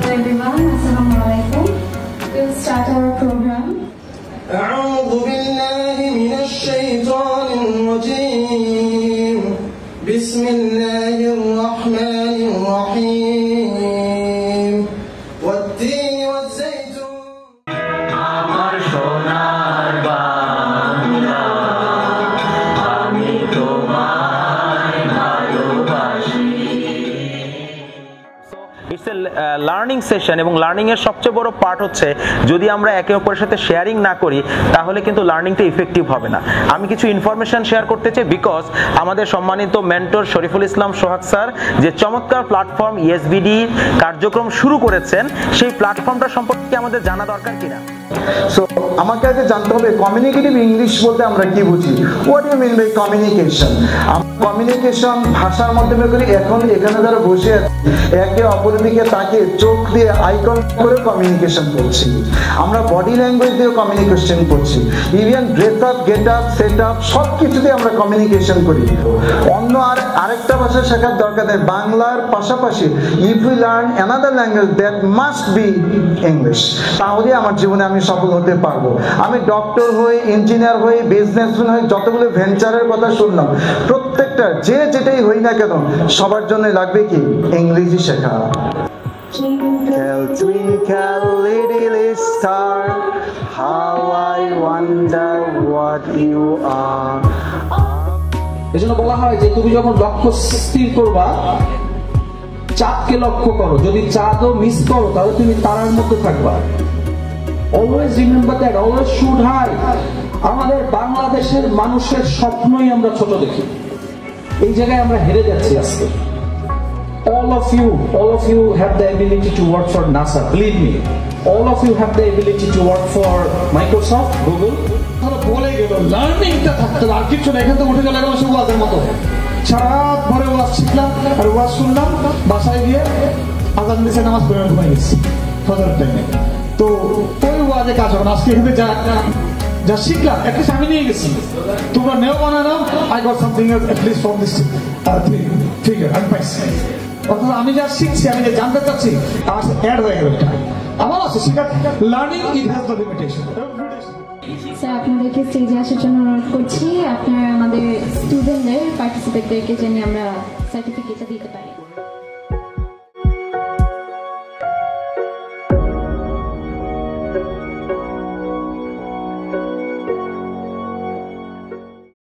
everyone, Assalamualaikum. We'll start our program. أعوذ بالله من الشيطان الرجيم. بسم الله الرحمن الرحيم. والتين والزيتون. আমার সোনার বাংলা আমি তোমায় ভালোবাসি। ইটস এ লার্নিং সেশন এবং লার্নিং এর সবচেয়ে বড় পার্ট হচ্ছে যদি আমরা একে অপরের সাথে শেয়ারিং না করি তাহলে কিন্তু লার্নিংটা ইফেক্টিভ হবে না। আমি কিছু ইনফরমেশন শেয়ার করতে চাই বিকজ আমাদের সম্মানিত মেন্টর শরীফুল ইসলাম সোহাগ স্যার যে চমৎকার প্ল্যাটফর্ম ইএসবিডি কার্যক্রম শুরু করেছেন সেই প্ল্যাটফর্মটা সম্পর্কে আমাদের জানা দরকার কিনা। সো আমাকে আগে জানতে হবে কমিউনিকেটিভ ইংলিশ বলতে আমরা কি বুঝি। What you mean by communication? Communication ভাষার মাধ্যমে করি। এখন এখানে যারা বসে আছে একে অপরের দিকে তাকিয়ে চোখ দিয়ে আইকন করে কমিউনিকেশন করছি। আমরা বডি ল্যাঙ্গুয়েজ দিয়ে কমিউনিকেশন করছি। Even dress up, get up, set up সব কিছু দিয়ে আমরা কমিউনিকেশন করি। অন্য আরেকটা ভাষা শেখার দরকার নেই। বাংলার পাশাপাশি if you learn another language that must be English, তাহলে আমার জীবনে আমি সফল হতে পারবো। আমি ডক্টর হই, ইঞ্জিনিয়ার হই, বিজনেসম্যান হই, যতগুলো ভেঞ্চারের কথা শুনলাম প্রত্যেকটা যেটাই হই না কেন সবার জন্য লাগবে কি ইংরেজি শেখা। Twinkle, twinkle, little star, how I wonder what you are. এজন্য বলা হয় যে তুমি যখন লক্ষ্য স্থির করবা চাঁদকে লক্ষ্য করো, যদি চাঁদও মিস করো তাহলে তুমি তারার মধ্যে থাকবা। Always remember that, always should high. আমাদের বাংলাদেশের মানুষের স্বপ্নই আমরা ছোট দেখি, এই জায়গায় আমরা হেরে যাচ্ছি আজকে। all of you have the ability to work for NASA, believe me. All of you have the ability to work for Microsoft, Google. তাহলে বলে গেল লার্নিংটা থাকতে আর কিছু না। এখান থেকে উঠে চলে গেল সে ওয়াজের মতো। সারা রাত ভরে ওয়াজ শিখলাম আর ওয়াজ শুনলাম, বাসায় গিয়ে আজান দিছে, নামাজ পড়ে ঘুমাই গেছি ফজরের টাইমে। তো ওই ওয়াজে কাজ হবে না। আজকে এখানে যা শিখলাম অ্যাটলিস্ট আমি নিয়ে গেছি, তোমরা নেও বানা নাও। I got something at least from this figure আমি পাইছি। অর্থাৎ আমি যা শিখছি, আমি যে জানতে চাচ্ছি আমার সাথে অ্যাড হয়ে গেল। আমার আছে শিখা learning it has the limitation. Sir আপনাদেরকে স্টেজে আসার জন্য অনুরোধ করছি। আপনারা আমাদের স্টুডেন্টদের পার্টিসিপেটদেরকে যেন আমরা সার্টিফিকেটটা দিতে পারি।